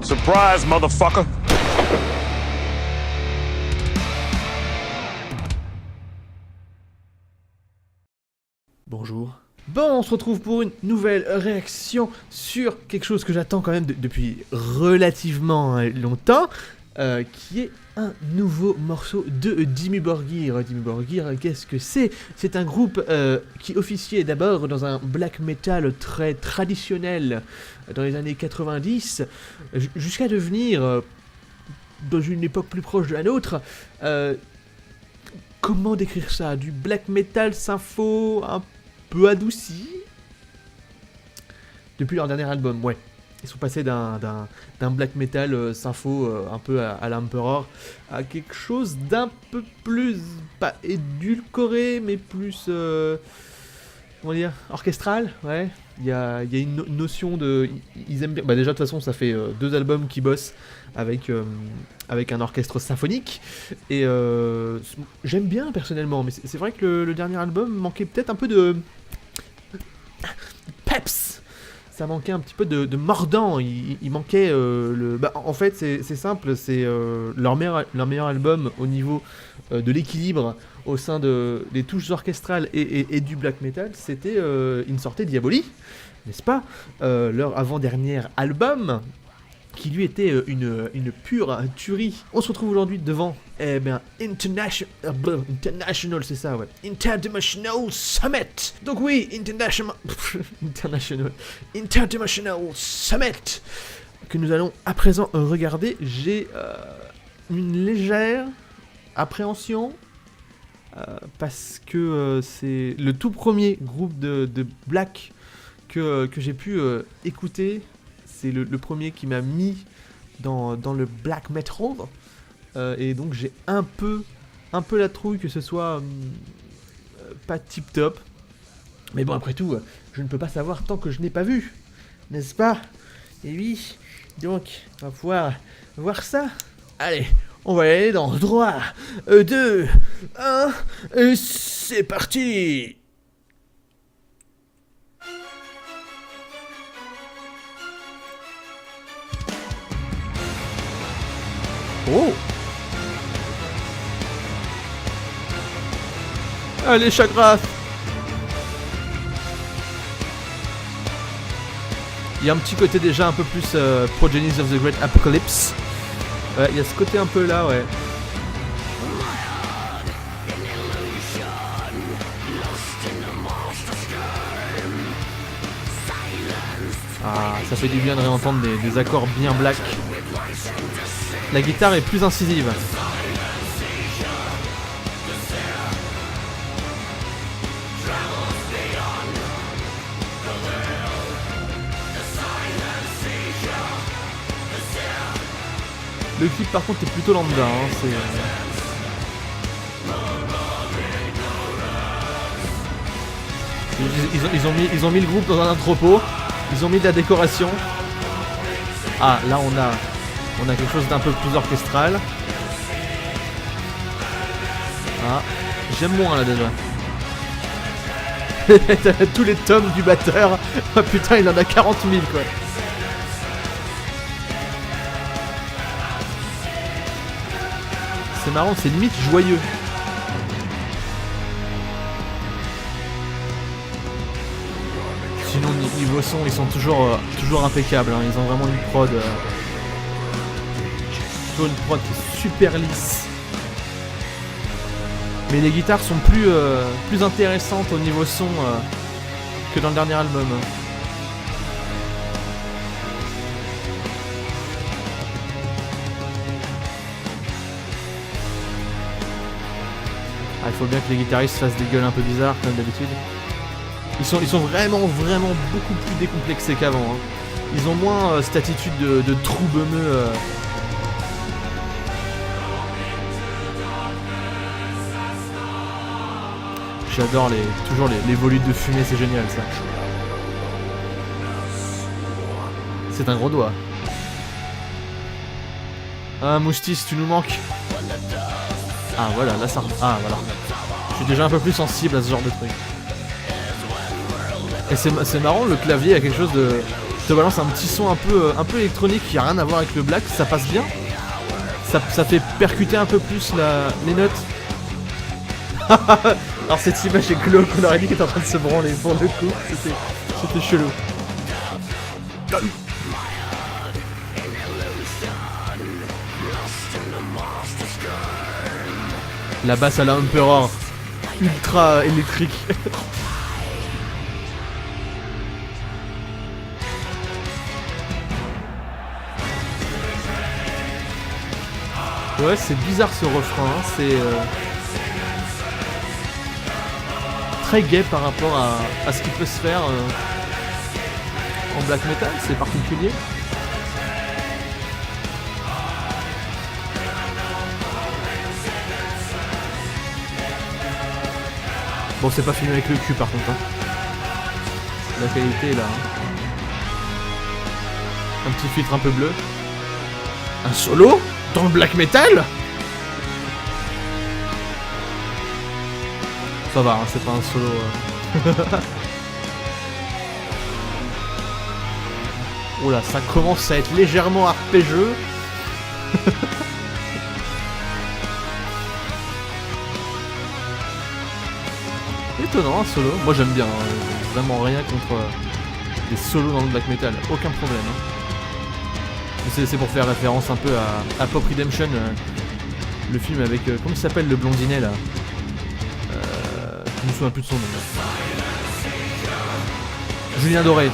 Surprise, motherfucker! Bonjour. Bon, on se retrouve pour une nouvelle réaction sur quelque chose que j'attends quand même depuis relativement longtemps, qui est un nouveau morceau de Dimmu Borgir. Dimmu Borgir, qu'est-ce que c'est? C'est un groupe qui officiait d'abord dans un black metal très traditionnel dans les années 90, jusqu'à devenir, dans une époque plus proche de la nôtre, comment décrire ça? Du black metal sympho un peu adouci. Depuis leur dernier album, ouais. Ils sont passés d'un black metal sympho un peu à l'Emperor à quelque chose d'un peu plus, pas édulcoré, mais plus, comment dire, orchestral, ouais. Il y a une notion de... Ils aiment bien... Bah déjà, de toute façon, ça fait 2 albums qu'ils bossent avec un orchestre symphonique. Et j'aime bien, personnellement. Mais c'est vrai que le dernier album manquait peut-être un peu de... peps. Ça manquait un petit peu de mordant. Il manquait le... Bah, en fait, c'est simple. C'est leur meilleur album au niveau de l'équilibre au sein des touches orchestrales et du black metal. C'était In Sorte Diaboli, n'est-ce pas? Leur avant-dernier album, qui lui était une pure tuerie. On se retrouve aujourd'hui devant, eh bien, International, c'est ça, ouais. Interdimensional Summit. Donc oui, International Summit, que nous allons à présent regarder. J'ai une légère appréhension, parce que c'est le tout premier groupe de black que j'ai pu écouter. C'est le premier qui m'a mis dans le black metal, et donc j'ai un peu la trouille que ce soit pas tip top. Mais bon, après tout, je ne peux pas savoir tant que je n'ai pas vu, n'est-ce pas? Et oui, donc on va pouvoir voir ça. Allez, on va aller dans 3, 2, 1, et c'est parti! Oh! Allez, Chagras! Il y a un petit côté déjà un peu plus Progenies of the Great Apocalypse. Ouais, il y a ce côté un peu là, ouais. Ah, ça fait du bien de réentendre des accords bien black. La guitare est plus incisive. Le clip par contre est plutôt lambda, hein, ils ont mis le groupe dans un entrepôt, ils ont mis de la décoration. Ah, là on a quelque chose d'un peu plus orchestral. Ah, j'aime moins là déjà. Tous les tomes du batteur. Oh putain, il en a 40 000 quoi. C'est marrant, c'est limite joyeux. Sinon niveau son, ils sont toujours impeccables, hein. Ils ont vraiment une prod. Une prod qui est super lisse. Mais les guitares sont plus intéressantes au niveau son que dans le dernier album. Ah, il faut bien que les guitaristes fassent des gueules un peu bizarres comme d'habitude. Ils sont vraiment beaucoup plus décomplexés qu'avant, hein. Ils ont moins cette attitude de trou-beumeux. J'adore toujours les volutes de fumée, c'est génial ça. C'est un gros doigt. Ah, Moustis, tu nous manques. Ah voilà, là ça... Ah voilà. Je suis déjà un peu plus sensible à ce genre de truc. Et c'est marrant, le clavier a quelque chose te balance un petit son un peu électronique qui a rien à voir avec le black, ça passe bien. Ça fait percuter un peu plus les notes. Alors cette image est glauque, on aurait dit qu'elle était en train de se branler pour le coup, c'était chelou. La basse à la Emperor, ultra électrique. Ouais, c'est bizarre ce refrain, hein. C'est très gai par rapport à ce qui peut se faire en black metal, c'est particulier. Bon, c'est pas filmé avec le cul par contre, hein. La qualité est là, hein. Un petit filtre un peu bleu. Un solo dans le black metal. Ça va, hein, c'est pas un solo. Oula, ça commence à être légèrement arpégeux. Étonnant, un solo. Moi j'aime bien, hein. Vraiment rien contre des solos dans le black metal, aucun problème, hein. C'est pour faire référence un peu à Pop Redemption, le film avec, comment il s'appelle le blondinet là, je me souviens plus de son nom. Julien Doré.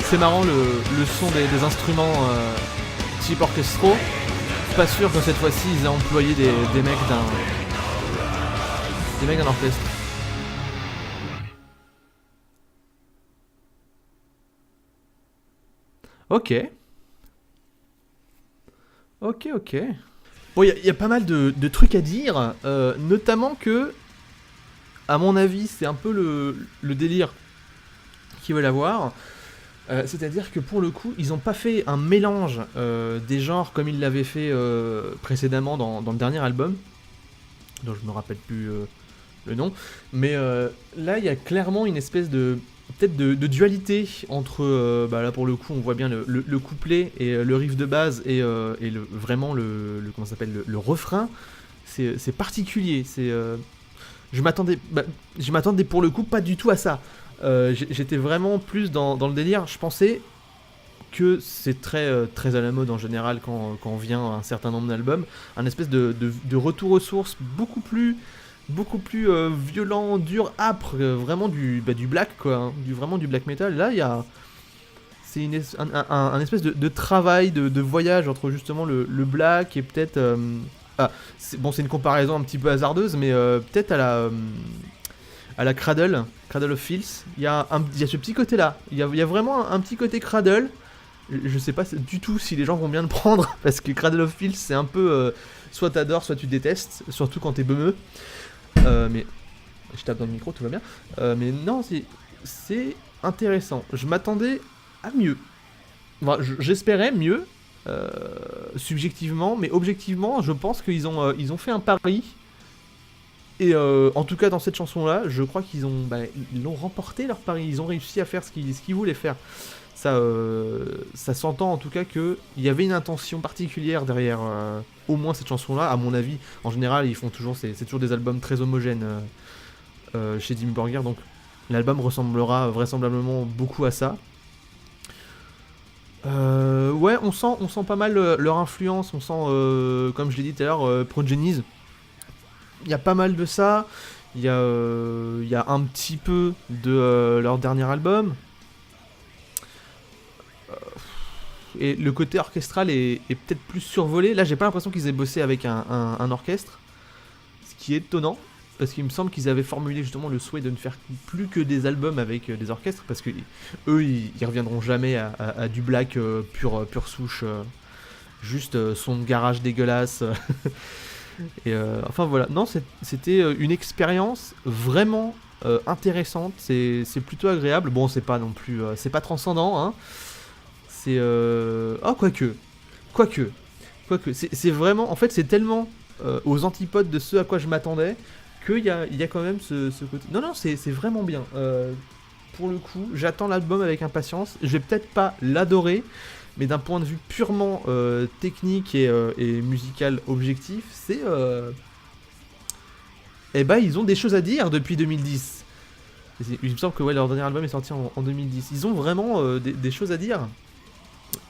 C'est marrant le son des instruments type orchestraux. Pas sûr que cette fois-ci ils aient employé des mecs d'un orchestre. Ok. Bon, il y a pas mal de trucs à dire, notamment que, à mon avis, c'est un peu le délire qu'ils veulent avoir. C'est-à-dire que pour le coup, ils n'ont pas fait un mélange des genres comme ils l'avaient fait précédemment dans le dernier album, dont je me rappelle plus le nom. Mais là, il y a clairement une espèce de dualité entre, là pour le coup, on voit bien le couplet et le riff de base et vraiment comment ça s'appelle, le refrain. C'est particulier. Je m'attendais pour le coup pas du tout à ça. J'étais vraiment plus dans le délire. Je pensais que c'est très à la mode en général quand on vient un certain nombre d'albums, un espèce de retour aux sources beaucoup plus violent, dur, âpre, vraiment du black quoi, hein, vraiment du black metal. Là c'est un espèce de travail, de voyage entre justement le black et peut-être c'est une comparaison un petit peu hasardeuse, mais peut-être à la Cradle of Filth, il y a ce petit côté là, il y a vraiment un petit côté Cradle. Je sais pas du tout si les gens vont bien le prendre, parce que Cradle of Filth c'est un peu soit t'adores soit tu détestes, surtout quand t'es beumeux. Mais je tape dans le micro, tout va bien. Mais non, c'est intéressant. Je m'attendais à mieux. Enfin, j'espérais mieux, subjectivement, mais objectivement, je pense qu'ils ont fait un pari. Et en tout cas, dans cette chanson-là, je crois qu'ils l'ont remporté leur pari. Ils ont réussi à faire ce qu'ils voulaient faire. Ça s'entend en tout cas qu'il y avait une intention particulière derrière au moins cette chanson-là. À mon avis, en général, ils font toujours, c'est toujours des albums très homogènes chez Dimmu Borgir, donc l'album ressemblera vraisemblablement beaucoup à ça. Ouais, on sent pas mal leur influence, on sent, comme je l'ai dit tout à l'heure, Progenies. Il y a pas mal de ça, il y a un petit peu de leur dernier album. Et le côté orchestral est peut-être plus survolé. Là, j'ai pas l'impression qu'ils aient bossé avec un orchestre, ce qui est étonnant, parce qu'il me semble qu'ils avaient formulé justement le souhait de ne faire plus que des albums avec des orchestres, parce que eux, ils reviendront jamais à du black pure souche, juste son de garage dégueulasse. Et enfin voilà, non, c'était une expérience vraiment intéressante. C'est plutôt agréable. Bon, c'est pas non plus, c'est pas transcendant, hein. C'est quoique, c'est vraiment, en fait, c'est tellement aux antipodes de ce à quoi je m'attendais qu'il y a quand même ce côté... Non, non, c'est vraiment bien. Pour le coup, j'attends l'album avec impatience. Je vais peut-être pas l'adorer, mais d'un point de vue purement technique et musical objectif, c'est... Eh ben, ils ont des choses à dire depuis 2010. Il me semble que ouais, leur dernier album est sorti en 2010. Ils ont vraiment des choses à dire.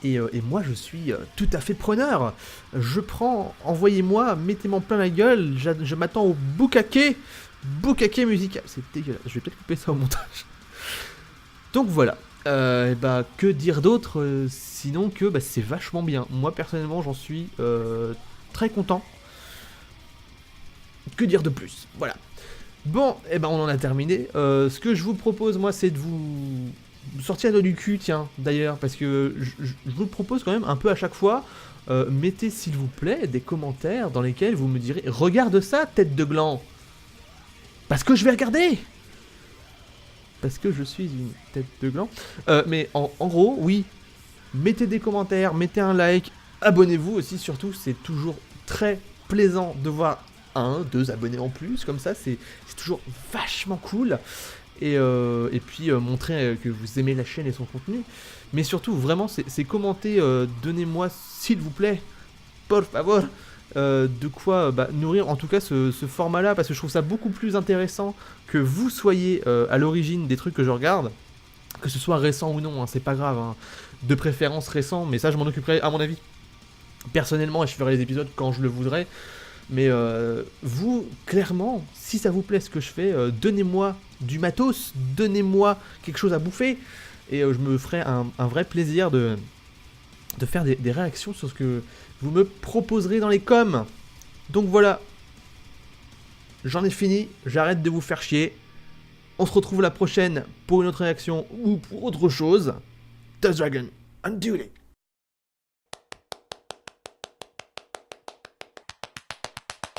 Et moi, je suis tout à fait preneur. Je prends, envoyez-moi, mettez-moi plein la gueule. Je m'attends au bukake musical. C'est dégueulasse. Je vais peut-être couper ça au montage. Donc voilà. Et bah, que dire d'autre sinon que bah, c'est vachement bien. Moi, personnellement, j'en suis très content. Que dire de plus? Voilà. Bon, et ben on en a terminé. Ce que je vous propose, moi, c'est de vous sortir de du cul, tiens, d'ailleurs, parce que je vous le propose quand même un peu à chaque fois. Mettez, s'il vous plaît, des commentaires dans lesquels vous me direz « Regarde ça, tête de gland !» Parce que je vais regarder. Parce que je suis une tête de gland. Mais en gros, oui, mettez des commentaires, mettez un like, abonnez-vous aussi, surtout, c'est toujours très plaisant de voir 1, 2 abonnés en plus, comme ça, c'est toujours vachement cool. Et puis montrer que vous aimez la chaîne et son contenu. Mais surtout, vraiment, c'est commenter, donnez-moi, s'il vous plaît, por favor, de quoi nourrir en tout cas ce format-là, parce que je trouve ça beaucoup plus intéressant que vous soyez à l'origine des trucs que je regarde, que ce soit récent ou non, hein, c'est pas grave, hein, de préférence récent, mais ça je m'en occuperai à mon avis personnellement et je ferai les épisodes quand je le voudrais. Mais vous, clairement, si ça vous plaît ce que je fais, donnez-moi du matos, donnez-moi quelque chose à bouffer, et je me ferai un vrai plaisir de faire des réactions sur ce que vous me proposerez dans les coms. Donc voilà, j'en ai fini, j'arrête de vous faire chier. On se retrouve la prochaine pour une autre réaction ou pour autre chose. The Dragon Unduly.